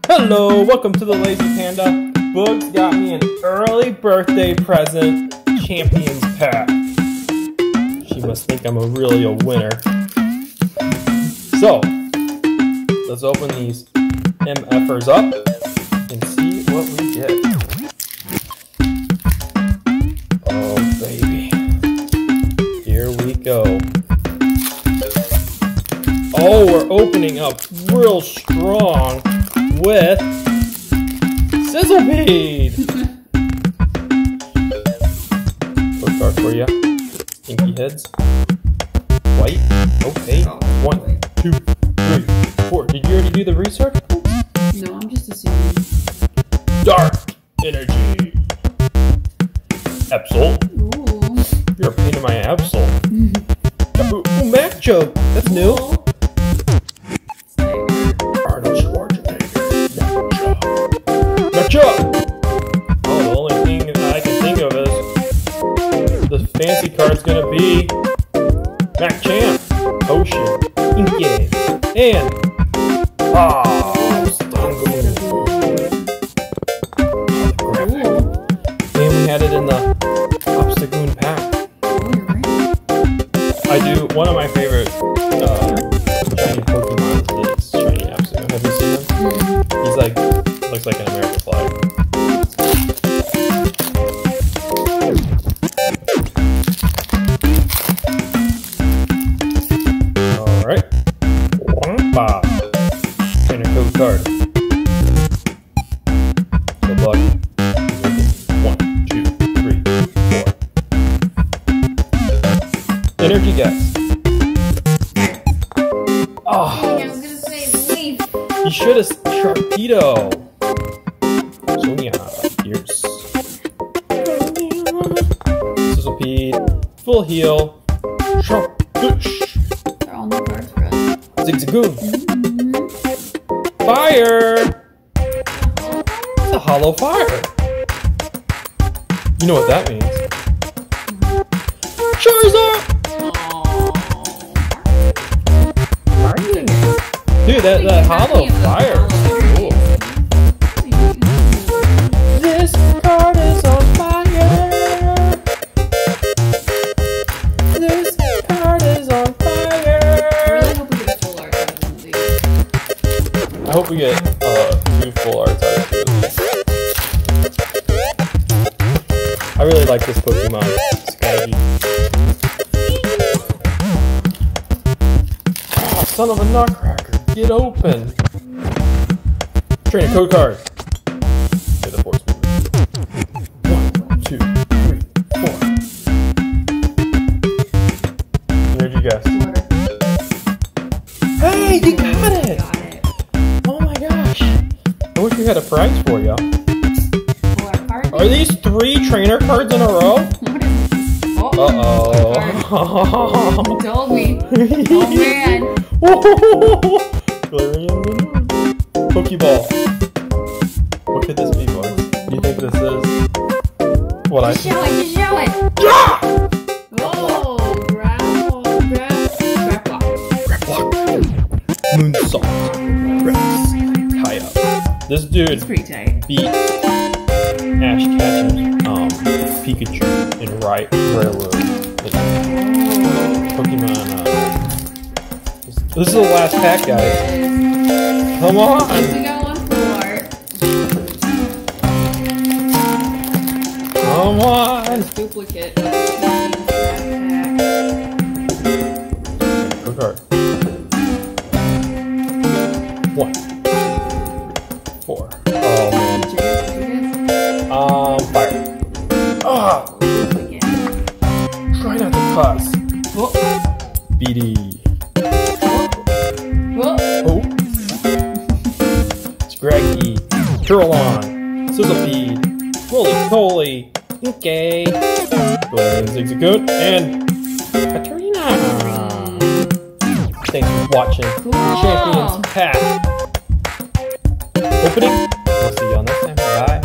Hello, welcome to the LazEe Panda. Boogz got me an early birthday present, Champions Pack. She must think I'm really a winner. So, let's open these MFers up and see what we get. Oh baby, here we go. Oh, we're opening up real strong with LazEe. Code card for you. Pinky heads. White. Okay. 1, 2, 3, 4. Did you already do the research? No, I'm just assuming. Dark energy. Absol. Ooh. You're a pain in my absol. Ooh, Mac joke. That's new. Arnold Schwarzenegger. Matcha. Oh, the only thing I can think of is the fancy card's gonna be Mac Champ, Ocean, Inky, and and we had it in the Obstagoon pack. I do. One of my favorite shiny Pokemon is shiny Obstagoon. Have you seen him? He's like, looks like an American flag. All right. Wampa. Trainer code card. Good luck. 1, 2, 3, 4. Energy guess. Oh. I was gonna say leaf. You should have Sharpedo. Sonia, Pierce. LazEe, Full Heal. Sharpdush. They're all new cards for us. Zigzagoon. Fire. It's a hollow fire. You know what that means? Charizard. Dude, that hollow fire is cool. This card is on fire. This card is on fire. I really hope we get a full art out of these. I hope we get 2 full arts out of 2 of these. I really like this Pokemon, Skaggy. Oh, son of a nutcracker. Get open. Trainer code card. Okay, the force movement. 1, 2, 3, 4. Energy guess. Hey, you got it! Oh my gosh. I wish we had a prize for you. Are these 3 trainer cards in a row? Uh-oh. You told me. Oh man. Pokeball. What could this be, boys? Do you think this is what I Just show it, just show it. Yeah! Oh, Graplock. Moonsault. Rex. Kaya. This dude it's pretty tight. beat Ash Ketchum's Pikachu in Railroad. Pokemon. This is the last pack, guys. Come on! We got 1 full art. Come on! Duplicate. Good card. 1, 4. Oh man. Fire. Oh! Try not to cuss. BD. Oh. Scraggy. Turlon. LazEe. Roly-Poly. Okay. Galarian Zigzagoon. And Katarina. Thanks for watching. Cool. Champions Pack. Opening. We'll see you all next time. Bye.